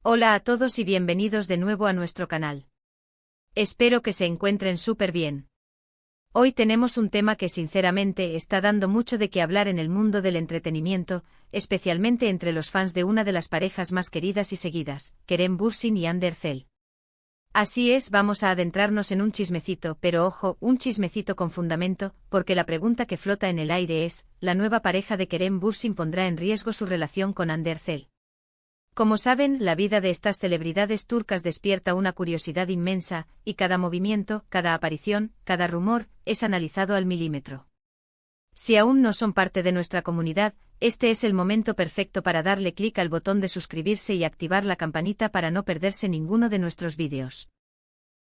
Hola a todos y bienvenidos de nuevo a nuestro canal. Espero que se encuentren súper bien. Hoy tenemos un tema que sinceramente está dando mucho de qué hablar en el mundo del entretenimiento, especialmente entre los fans de una de las parejas más queridas y seguidas, Kerem Bürsin y Hande Erçel. Así es, vamos a adentrarnos en un chismecito, pero ojo, un chismecito con fundamento, porque la pregunta que flota en el aire es, ¿la nueva pareja de Kerem Bürsin pondrá en riesgo su relación con Hande Erçel? Como saben, la vida de estas celebridades turcas despierta una curiosidad inmensa, y cada movimiento, cada aparición, cada rumor, es analizado al milímetro. Si aún no son parte de nuestra comunidad, este es el momento perfecto para darle clic al botón de suscribirse y activar la campanita para no perderse ninguno de nuestros vídeos.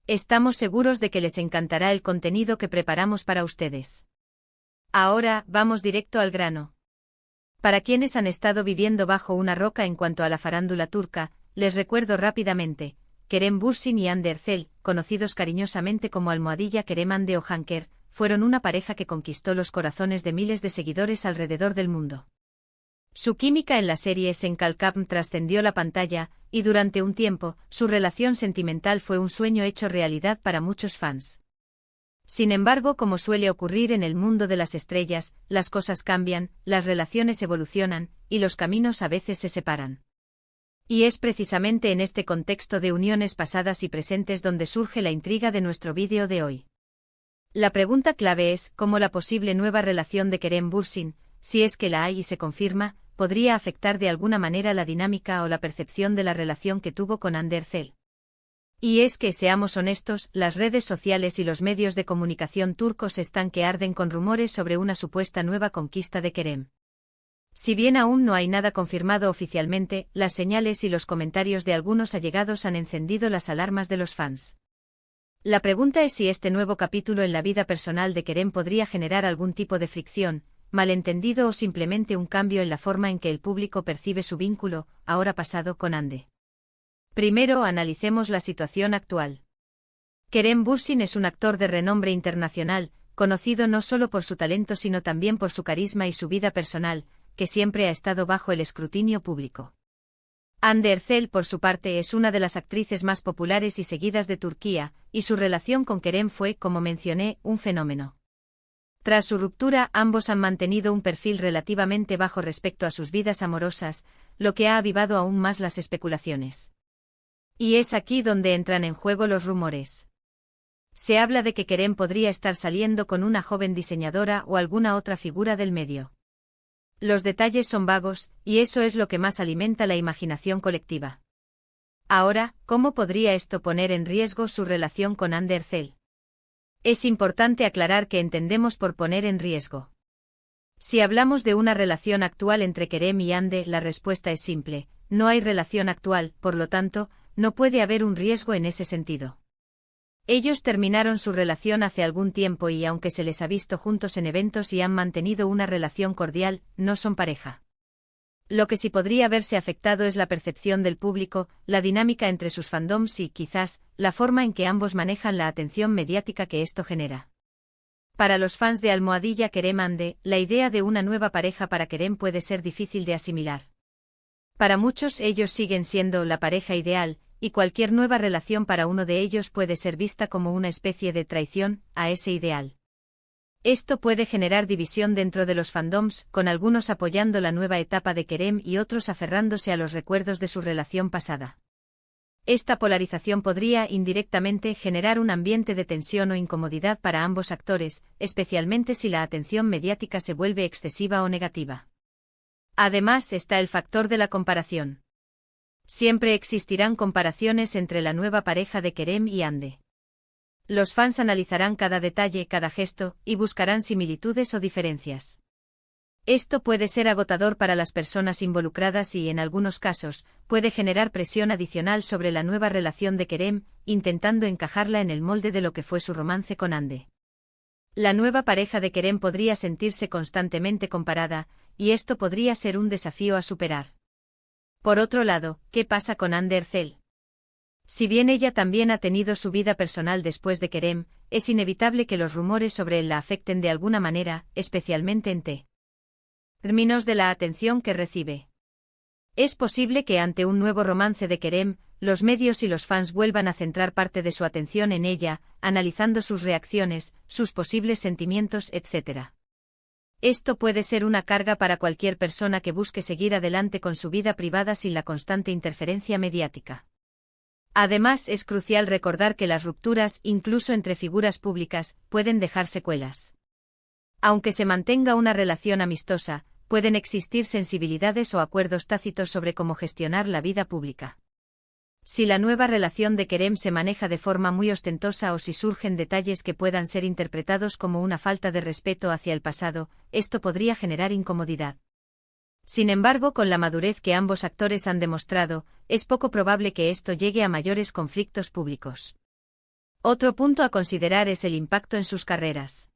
Estamos seguros de que les encantará el contenido que preparamos para ustedes. Ahora, vamos directo al grano. Para quienes han estado viviendo bajo una roca en cuanto a la farándula turca, les recuerdo rápidamente, Kerem Bürsin y Hande Erçel, conocidos cariñosamente como Almohadilla Kerem Hande o Hanker, fueron una pareja que conquistó los corazones de miles de seguidores alrededor del mundo. Su química en la serie Senkalkam trascendió la pantalla, y durante un tiempo, su relación sentimental fue un sueño hecho realidad para muchos fans. Sin embargo, como suele ocurrir en el mundo de las estrellas, las cosas cambian, las relaciones evolucionan, y los caminos a veces se separan. Y es precisamente en este contexto de uniones pasadas y presentes donde surge la intriga de nuestro vídeo de hoy. La pregunta clave es, ¿cómo la posible nueva relación de Kerem Bürsin, si es que la hay y se confirma, podría afectar de alguna manera la dinámica o la percepción de la relación que tuvo con Hande Erçel? Y es que, seamos honestos, las redes sociales y los medios de comunicación turcos están que arden con rumores sobre una supuesta nueva conquista de Kerem. Si bien aún no hay nada confirmado oficialmente, las señales y los comentarios de algunos allegados han encendido las alarmas de los fans. La pregunta es si este nuevo capítulo en la vida personal de Kerem podría generar algún tipo de fricción, malentendido o simplemente un cambio en la forma en que el público percibe su vínculo, ahora pasado, con Hande. Primero analicemos la situación actual. Kerem Bürsin es un actor de renombre internacional, conocido no solo por su talento sino también por su carisma y su vida personal, que siempre ha estado bajo el escrutinio público. Hande Erçel, por su parte, es una de las actrices más populares y seguidas de Turquía, y su relación con Kerem fue, como mencioné, un fenómeno. Tras su ruptura, ambos han mantenido un perfil relativamente bajo respecto a sus vidas amorosas, lo que ha avivado aún más las especulaciones. Y es aquí donde entran en juego los rumores. Se habla de que Kerem podría estar saliendo con una joven diseñadora o alguna otra figura del medio. Los detalles son vagos, y eso es lo que más alimenta la imaginación colectiva. Ahora, ¿cómo podría esto poner en riesgo su relación con Hande Erçel? Es importante aclarar que entendemos por poner en riesgo. Si hablamos de una relación actual entre Kerem y Hande, la respuesta es simple: no hay relación actual, por lo tanto, no puede haber un riesgo en ese sentido. Ellos terminaron su relación hace algún tiempo y aunque se les ha visto juntos en eventos y han mantenido una relación cordial, no son pareja. Lo que sí podría verse afectado es la percepción del público, la dinámica entre sus fandoms y, quizás, la forma en que ambos manejan la atención mediática que esto genera. Para los fans de Almohadilla Kerem Hande, la idea de una nueva pareja para Kerem puede ser difícil de asimilar. Para muchos ellos siguen siendo la pareja ideal, y cualquier nueva relación para uno de ellos puede ser vista como una especie de traición a ese ideal. Esto puede generar división dentro de los fandoms, con algunos apoyando la nueva etapa de Kerem y otros aferrándose a los recuerdos de su relación pasada. Esta polarización podría indirectamente generar un ambiente de tensión o incomodidad para ambos actores, especialmente si la atención mediática se vuelve excesiva o negativa. Además está el factor de la comparación. Siempre existirán comparaciones entre la nueva pareja de Kerem y Hande. Los fans analizarán cada detalle, cada gesto, y buscarán similitudes o diferencias. Esto puede ser agotador para las personas involucradas y, en algunos casos, puede generar presión adicional sobre la nueva relación de Kerem, intentando encajarla en el molde de lo que fue su romance con Hande. La nueva pareja de Kerem podría sentirse constantemente comparada, y esto podría ser un desafío a superar. Por otro lado, ¿qué pasa con Hande Erçel? Si bien ella también ha tenido su vida personal después de Kerem, es inevitable que los rumores sobre él la afecten de alguna manera, especialmente en términos de la atención que recibe. Es posible que ante un nuevo romance de Kerem, los medios y los fans vuelvan a centrar parte de su atención en ella, analizando sus reacciones, sus posibles sentimientos, etc. Esto puede ser una carga para cualquier persona que busque seguir adelante con su vida privada sin la constante interferencia mediática. Además, es crucial recordar que las rupturas, incluso entre figuras públicas, pueden dejar secuelas. Aunque se mantenga una relación amistosa, pueden existir sensibilidades o acuerdos tácitos sobre cómo gestionar la vida pública. Si la nueva relación de Kerem se maneja de forma muy ostentosa o si surgen detalles que puedan ser interpretados como una falta de respeto hacia el pasado, esto podría generar incomodidad. Sin embargo, con la madurez que ambos actores han demostrado, es poco probable que esto llegue a mayores conflictos públicos. Otro punto a considerar es el impacto en sus carreras.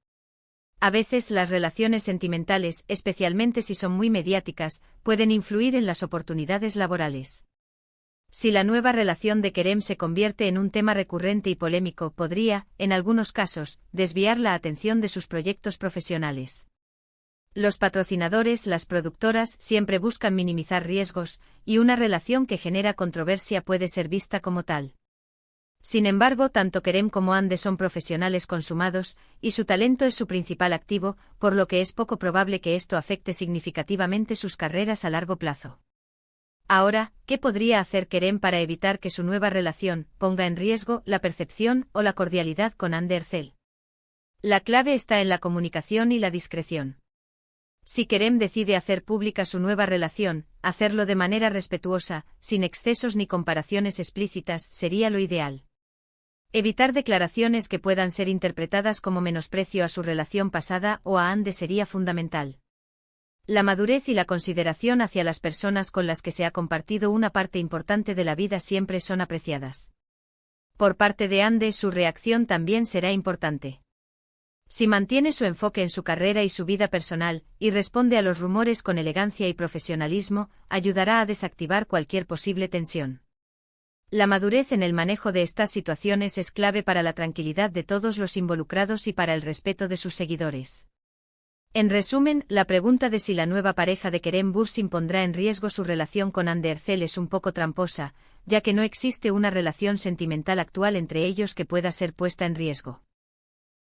A veces las relaciones sentimentales, especialmente si son muy mediáticas, pueden influir en las oportunidades laborales. Si la nueva relación de Kerem se convierte en un tema recurrente y polémico, podría, en algunos casos, desviar la atención de sus proyectos profesionales. Los patrocinadores, las productoras, siempre buscan minimizar riesgos, y una relación que genera controversia puede ser vista como tal. Sin embargo, tanto Kerem como Hande son profesionales consumados, y su talento es su principal activo, por lo que es poco probable que esto afecte significativamente sus carreras a largo plazo. Ahora, ¿qué podría hacer Kerem para evitar que su nueva relación ponga en riesgo la percepción o la cordialidad con Hande Erçel? La clave está en la comunicación y la discreción. Si Kerem decide hacer pública su nueva relación, hacerlo de manera respetuosa, sin excesos ni comparaciones explícitas, sería lo ideal. Evitar declaraciones que puedan ser interpretadas como menosprecio a su relación pasada o a Hande sería fundamental. La madurez y la consideración hacia las personas con las que se ha compartido una parte importante de la vida siempre son apreciadas. Por parte de Hande, su reacción también será importante. Si mantiene su enfoque en su carrera y su vida personal, y responde a los rumores con elegancia y profesionalismo, ayudará a desactivar cualquier posible tensión. La madurez en el manejo de estas situaciones es clave para la tranquilidad de todos los involucrados y para el respeto de sus seguidores. En resumen, la pregunta de si la nueva pareja de Kerem Bürsin pondrá en riesgo su relación con Hande Erçel es un poco tramposa, ya que no existe una relación sentimental actual entre ellos que pueda ser puesta en riesgo.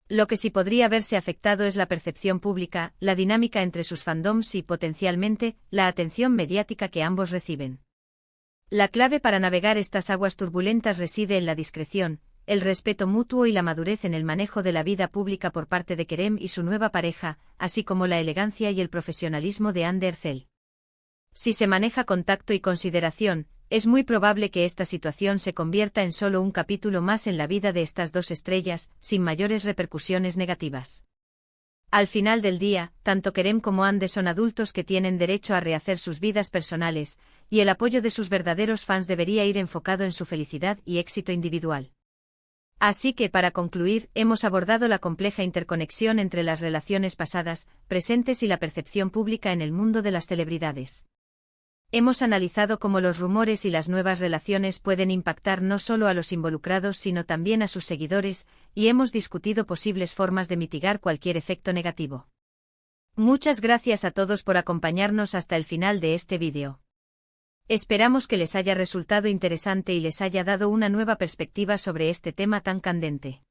Lo que sí podría verse afectado es la percepción pública, la dinámica entre sus fandoms y, potencialmente, la atención mediática que ambos reciben. La clave para navegar estas aguas turbulentas reside en la discreción, el respeto mutuo y la madurez en el manejo de la vida pública por parte de Kerem y su nueva pareja, así como la elegancia y el profesionalismo de Hande Erçel. Si se maneja con tacto y consideración, es muy probable que esta situación se convierta en solo un capítulo más en la vida de estas dos estrellas, sin mayores repercusiones negativas. Al final del día, tanto Kerem como Hande son adultos que tienen derecho a rehacer sus vidas personales, y el apoyo de sus verdaderos fans debería ir enfocado en su felicidad y éxito individual. Así que, para concluir, hemos abordado la compleja interconexión entre las relaciones pasadas, presentes y la percepción pública en el mundo de las celebridades. Hemos analizado cómo los rumores y las nuevas relaciones pueden impactar no solo a los involucrados sino también a sus seguidores, y hemos discutido posibles formas de mitigar cualquier efecto negativo. Muchas gracias a todos por acompañarnos hasta el final de este vídeo. Esperamos que les haya resultado interesante y les haya dado una nueva perspectiva sobre este tema tan candente.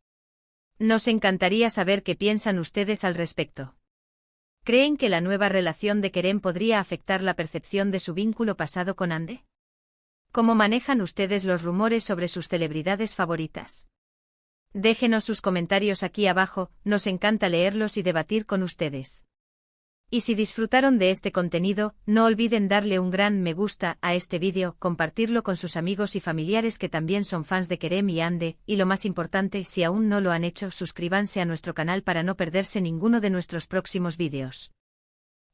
Nos encantaría saber qué piensan ustedes al respecto. ¿Creen que la nueva relación de Kerem podría afectar la percepción de su vínculo pasado con Hande? ¿Cómo manejan ustedes los rumores sobre sus celebridades favoritas? Déjenos sus comentarios aquí abajo, nos encanta leerlos y debatir con ustedes. Y si disfrutaron de este contenido, no olviden darle un gran me gusta a este vídeo, compartirlo con sus amigos y familiares que también son fans de Kerem y Hande, y lo más importante, si aún no lo han hecho, suscríbanse a nuestro canal para no perderse ninguno de nuestros próximos vídeos.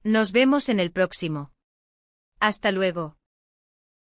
Nos vemos en el próximo. Hasta luego.